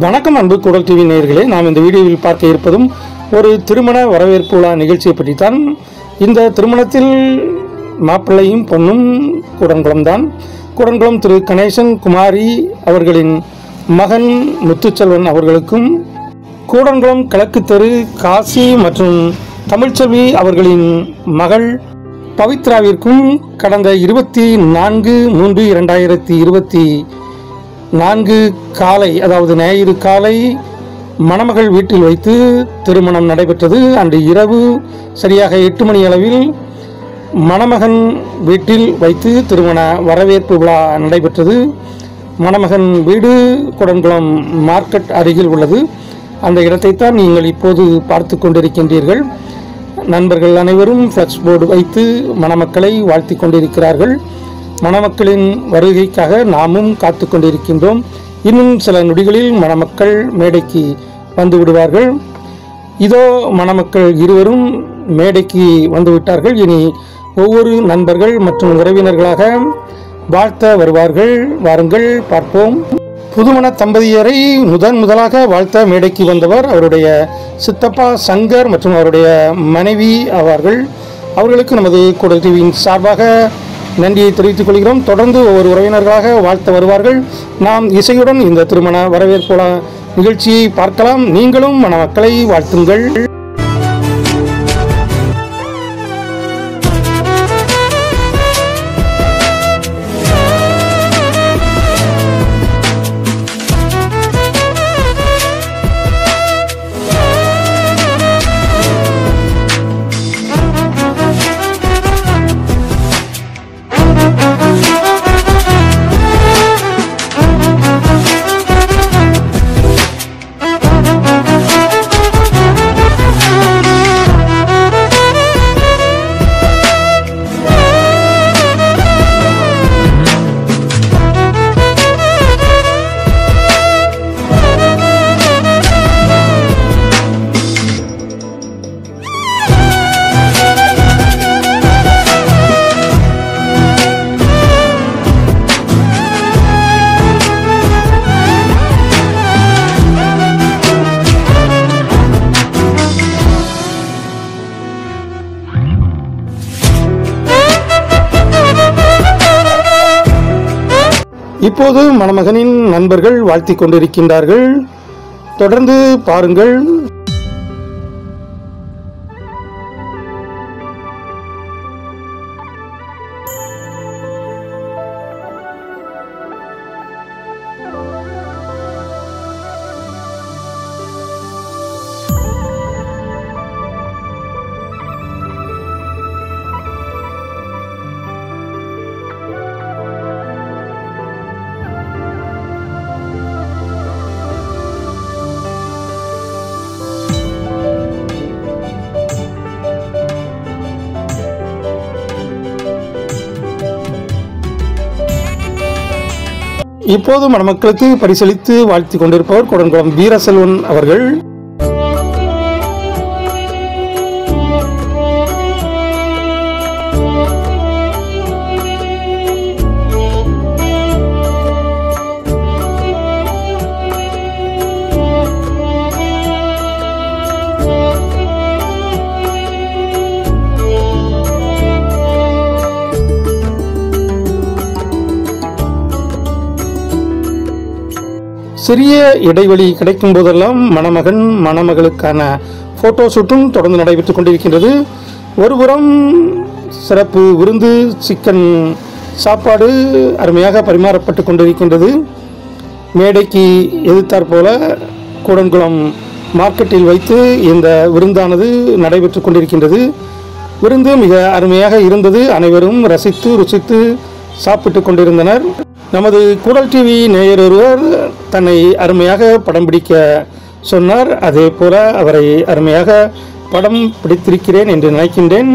வணக்கம் அன்பு குடல் டிவி நேயர்களே, நாம் இந்த வீடியோவில் பார்க்க இருப்பதும் ஒரு திருமண வரவேற்பு விழா நிகழ்ச்சியை பற்றித்தான். இந்த திருமணத்தில் மாப்பிள்ளையும் பொண்ணும் கூடன்குளம் கூடன்குளம் திரு கணேசன் குமாரி அவர்களின் மகன் முத்துச்செல்வன் அவர்களுக்கும், கூடன்குளம் கிழக்கு தெரு காசி மற்றும் தமிழ்ச்செல்வி அவர்களின் மகள் பவித்ராவிற்கும் கடந்த 24/3/2024 காலை, அதாவது ஞாயிறு காலை மணமகள் வீட்டில் வைத்து திருமணம் நடைபெற்றது. அன்று இரவு சரியாக 8 மணி அளவில் மணமகன் வீட்டில் வைத்து திருமண வரவேற்பு விழா நடைபெற்றது. மணமகன் வீடு கூடன்குளம் மார்க்கெட் அருகில் உள்ளது. அந்த இடத்தைத்தான் நீங்கள் இப்போது பார்த்து கொண்டிருக்கின்றீர்கள். நண்பர்கள் அனைவரும் ஃப்ளக்ஸ் போர்டு வைத்து மணமக்களை வாழ்த்தி கொண்டிருக்கிறார்கள். மணமக்களின் வருகைக்காக நாமும் காத்து கொண்டிருக்கின்றோம். இன்னும் சில நொடிகளில் மணமக்கள் மேடைக்கு வந்து விடுவார்கள். இதோ மணமக்கள் இருவரும் மேடைக்கு வந்துவிட்டார்கள். இனி ஒவ்வொரு நண்பர்கள் மற்றும் உறவினர்களாக வாழ்த்த வருவார்கள். வாருங்கள் பார்ப்போம். புதுமண தம்பதியரை முதலாக வாழ்த்த மேடைக்கு வந்தவர் அவருடைய சித்தப்பா சங்கர் மற்றும் அவருடைய மனைவி ஆவார்கள். அவர்களுக்கு நமது குடல் டிவியின் சார்பாக நன்றியை தெரிவித்துக் கொள்கிறோம். தொடர்ந்து ஒவ்வொரு உறவினர்களாக வாழ்த்த வருவார்கள். நாம் இசையுடன் இந்த திருமண வரவேற்பு நிகழ்ச்சியை பார்க்கலாம். நீங்களும் மணமக்களை வாழ்த்துங்கள். இப்போது மணமகனின் நண்பர்கள் வாழ்த்தி கொண்டிருக்கின்றார்கள். தொடர்ந்து பாருங்கள். இப்போது மணமக்களுக்கு பரிசளித்து வாழ்த்தி கொண்டிருப்பவர் கூடன்குளம் வீரசெல்வன் அவர்கள். சிறிய இடைவெளி கிடைக்கும் போதெல்லாம் மணமகன் மணமகளுக்கான போட்டோ ஷூட்டும் தொடர்ந்து நடைபெற்றுக் கொண்டிருக்கின்றது. ஒருபுறம் சிறப்பு விருந்து சிக்கன் சாப்பாடு அருமையாக பரிமாறப்பட்டு கொண்டிருக்கின்றது. மேடைக்கு எதிர்த்தாற் போல கூடன்குளம் மார்க்கெட்டில் வைத்து இந்த விருந்தானது நடைபெற்று கொண்டிருக்கின்றது. விருந்து மிக அருமையாக இருந்தது. அனைவரும் ரசித்து ருசித்து சாப்பிட்டு கொண்டிருந்தனர். நமது குடல் டிவி நேயர் ஒருவர் தன்னை அருமையாக படம் பிடிக்க சொன்னார். அதே போல அவரை அருமையாக படம் பிடித்திருக்கிறேன் என்று நினைக்கின்றேன்.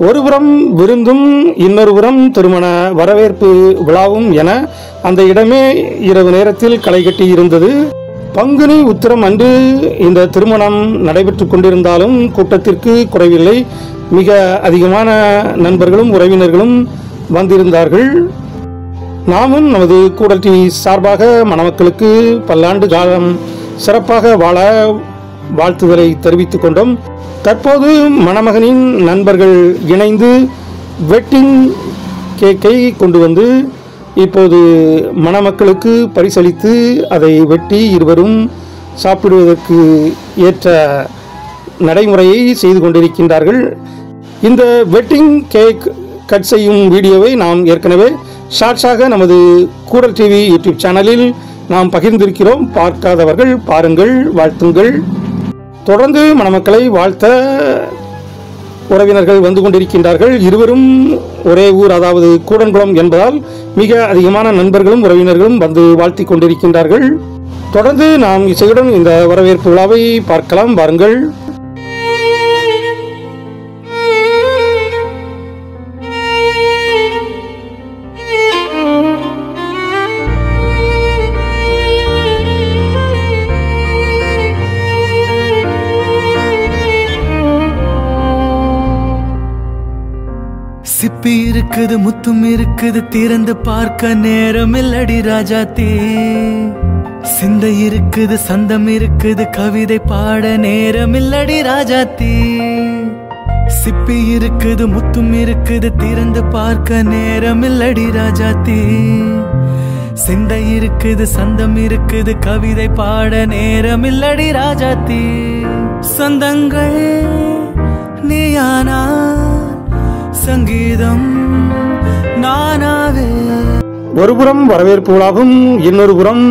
ஒருபுறம் விருந்தும் இன்னொரு புறம் திருமண வரவேற்பு விழாவும் என அந்த இடமே இரவு நேரத்தில் களை கட்டி இருந்தது. பங்குனி உத்திரம் அன்று இந்த திருமணம் நடைபெற்று கொண்டிருந்தாலும் கூட்டத்திற்கு குறைவில்லை. மிக அதிகமான நண்பர்களும் உறவினர்களும் வந்திருந்தார்கள். நாமும் நமது கூடல் டிவி சார்பாக மணமக்களுக்கு பல்லாண்டு காலம் சிறப்பாக வாழ வாழ்த்துதலை தெரிவித்துக் கொண்டோம். தற்போது மணமகனின் நண்பர்கள் இணைந்து வெட்டிங் கேக்கை கொண்டு வந்து இப்போது மணமக்களுக்கு பரிசளித்து அதை வெட்டி இருவரும் சாப்பிடுவதற்கு ஏற்ற நடைமுறையை செய்து கொண்டிருக்கின்றார்கள். இந்த வெட்டிங் கேக் கட் செய்யும் வீடியோவை நாம் ஏற்கனவே ஷார்ட்ஸாக நமது கூடல் டிவி யூடியூப் சேனலில் நாம் பகிர்ந்திருக்கிறோம். பார்க்காதவர்கள் பாருங்கள், வாழ்த்துங்கள். தொடர்ந்து மணமக்களை வாழ்த்த உறவினர்கள் வந்து கொண்டிருக்கின்றார்கள். இருவரும் ஒரே ஊர், அதாவது கூடன்குளம் என்பதால் மிக அதிகமான நண்பர்களும் உறவினர்களும் வந்து வாழ்த்தி கொண்டிருக்கின்றார்கள். தொடர்ந்து நாம் இசையுடன் இந்த வரவேற்பு விழாவை பார்க்கலாம், வாருங்கள். சிப்பி இருக்குது, முத்தும் இருக்குது, திறந்து பார்க்க நேரம் இல்லடி ராஜாத்தி. சிந்தை இருக்குது, சந்தம் இருக்குது, கவிதை பாட நேரம் இல்லடி ராஜாத்தி. சிப்பி இருக்குது, முத்தும் இருக்குது, திறந்து பார்க்க நேரம் இல்லடி ராஜாத்தி. சிந்தை இருக்குது, சந்தம் இருக்குது, கவிதை பாட நேரம் இல்லடி ராஜாத்தி. சொந்தங்கள் நீயானா, சங்கீதம் நானாவே. ஒருபுறம் வரவேற்பு விழாவும் இன்னொரு புறம்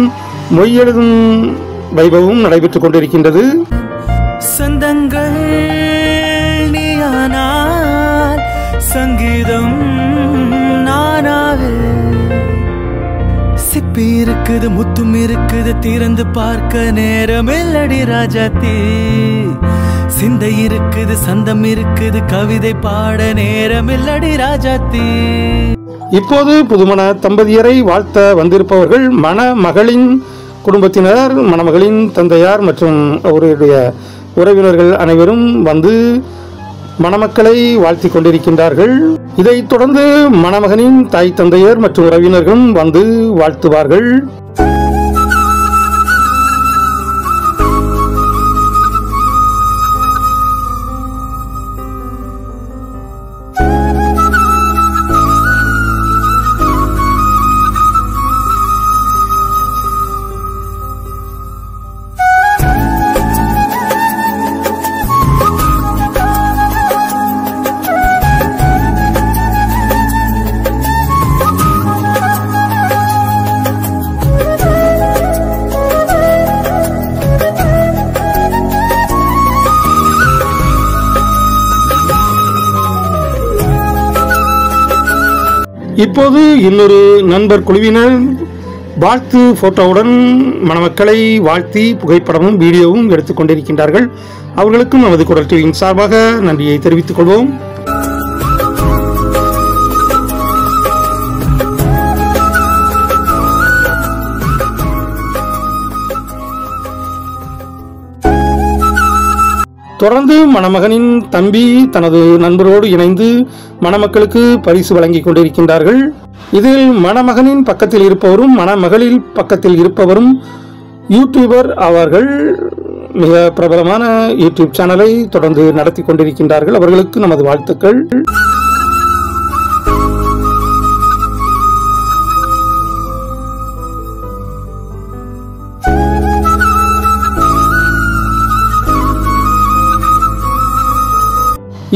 மொய் எழுதும் வைபவமும் நடைபெற்றுக் கொண்டிருக்கின்றது. சொந்தங்கள் நீயானால் சங்கீதம் நானாவே. சிப்பி இருக்குது, முத்தும் இருக்குது, திறந்து பார்க்க நேரம் இல்லடி ராஜாத்தி. சிந்தை இருக்குது, சந்தம் இருக்குது, கவிதை பாட நேரம் இல்லடி ராஜாத்தி. இப்போது புதுமண தம்பதியரை வாழ்த்த வந்திருப்பவர்கள் மணமகளின் குடும்பத்தினர், மணமகளின் தந்தையார் மற்றும் அவருடைய உறவினர்கள் அனைவரும் வந்து மணமக்களை வாழ்த்தி கொண்டிருக்கின்றார்கள். இதைத் தொடர்ந்து மணமகனின் தாய் தந்தையர் மற்றும் உறவினர்களும் வந்து வாழ்த்துவார்கள். இப்போது இன்னொரு நண்பர் குழுவினர் வாழ்த்து போட்டோவுடன் மணமக்களை வாழ்த்தி புகைப்படமும் வீடியோவும் எடுத்துக் கொண்டிருக்கின்றார்கள். அவர்களுக்கும் நமது கூடல் டிவியின் சார்பாக நன்றியை தெரிவித்துக் கொள்வோம். தொடர்ந்து மணமகனின் தம்பி தனது நண்பரோடு இணைந்து மணமக்களுக்கு பரிசு வழங்கி கொண்டிருக்கின்றார்கள். இதில் மணமகனின் பக்கத்தில் இருப்பவரும் மணமகளில் பக்கத்தில் இருப்பவரும் யூடியூபர் அவர்கள். மிக பிரபலமான யூடியூப் சேனலை தொடர்ந்து நடத்தி கொண்டிருக்கின்றார்கள். அவர்களுக்கு நமது வாழ்த்துக்கள்.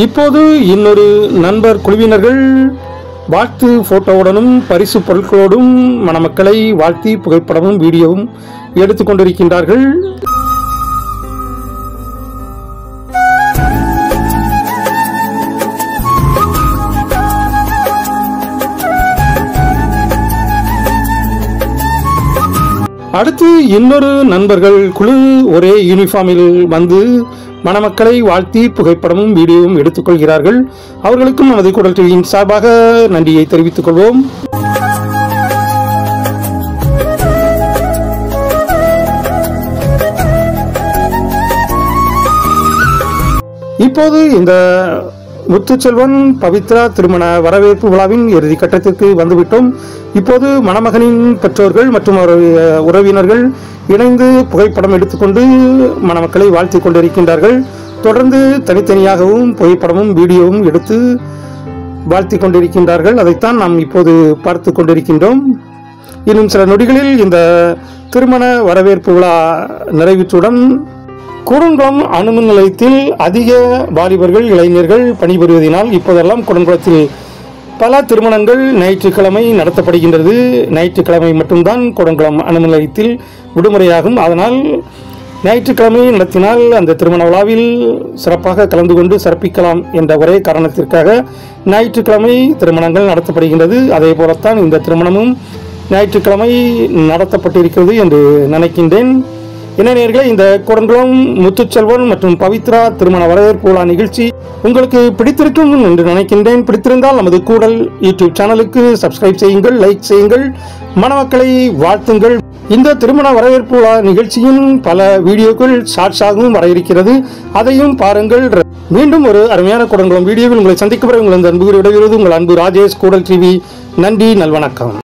இப்போது இன்னொரு நண்பர் குழுவினர்கள் வாழ்த்து போட்டோவுடனும் பரிசு பொருட்களோடும் மணமக்களை வாழ்த்தி புகைப்படமும் வீடியோவும் எடுத்துக் கொண்டிருக்கின்றார்கள். அடுத்து இன்னொரு நண்பர்கள் குழு ஒரே யூனிஃபார்மில் வந்து மணமக்களை வாழ்த்தி புகைப்படமும் வீடியோவும் எடுத்துக்கொள்கிறார்கள். அவர்களுக்கும் நமது கூடல் டிவியின் சார்பாக நன்றியை தெரிவித்துக் கொள்வோம். இப்போது இந்த முத்துச்செல்வன் பவித்ரா திருமண வரவேற்பு விழாவின் இறுதி கட்டத்திற்கு வந்துவிட்டோம். இப்போது மணமகனின் பெற்றோர்கள் மற்றும் அவருடைய உறவினர்கள் இணைந்து புகைப்படம் எடுத்துக்கொண்டு மணமக்களை வாழ்த்தி கொண்டிருக்கின்றார்கள். தொடர்ந்து தனித்தனியாகவும் புகைப்படமும் வீடியோவும் எடுத்து வாழ்த்தி கொண்டிருக்கின்றார்கள். அதைத்தான் நாம் இப்போது பார்த்து கொண்டிருக்கின்றோம். இன்னும் சில நொடிகளில் இந்த திருமண வரவேற்பு விழா நிறைவுற்றுடன் கூடன்குளம் அணுமின் நிலையத்தில் அதிக வாலிபர்கள் இளைஞர்கள் பணிபுரிவதனால் இப்போதெல்லாம் கூடன்குளத்தில் பல திருமணங்கள் ஞாயிற்றுக்கிழமை நடத்தப்படுகின்றது. ஞாயிற்றுக்கிழமை மட்டும்தான் கூடன்குளம் அணுமின் நிலையத்தில் விடுமுறையாகும். அதனால் ஞாயிற்றுக்கிழமை நடத்தினால் அந்த திருமண விழாவில் சிறப்பாக கலந்து கொண்டு சிறப்பிக்கலாம் என்ற ஒரே காரணத்திற்காக ஞாயிற்றுக்கிழமை திருமணங்கள் நடத்தப்படுகின்றது. அதே போலத்தான் இந்த திருமணமும் ஞாயிற்றுக்கிழமை நடத்தப்பட்டிருக்கிறது என்று நினைக்கின்றேன். என்ன நேயர்களே, இந்த கூடன்குளம் முத்துச்செல்வன் மற்றும் பவித்ரா திருமண வரவேற்பு விழா நிகழ்ச்சி உங்களுக்கு பிடித்திருக்கும் என்று நினைக்கின்றேன். பிடித்திருந்தால் நமது கூடல் யூடியூப் சேனலுக்கு சப்ஸ்கிரைப் செய்யுங்கள், லைக் செய்யுங்கள், மணமக்களை வாழ்த்துங்கள். இந்த திருமண வரவேற்பு விழா நிகழ்ச்சியின் பல வீடியோக்கள் ஷார்ட்ஸாகவும் வர இருக்கிறது, அதையும் பாருங்கள். மீண்டும் ஒரு அருமையான கூடன்குளம் வீடியோவில் உங்களை சந்திக்கும் வரை உங்கள் அன்பு விடைபெறுவது உங்கள் அன்பு ராஜேஷ், கூடல் டிவி. நன்றி, நல்வணக்கம்.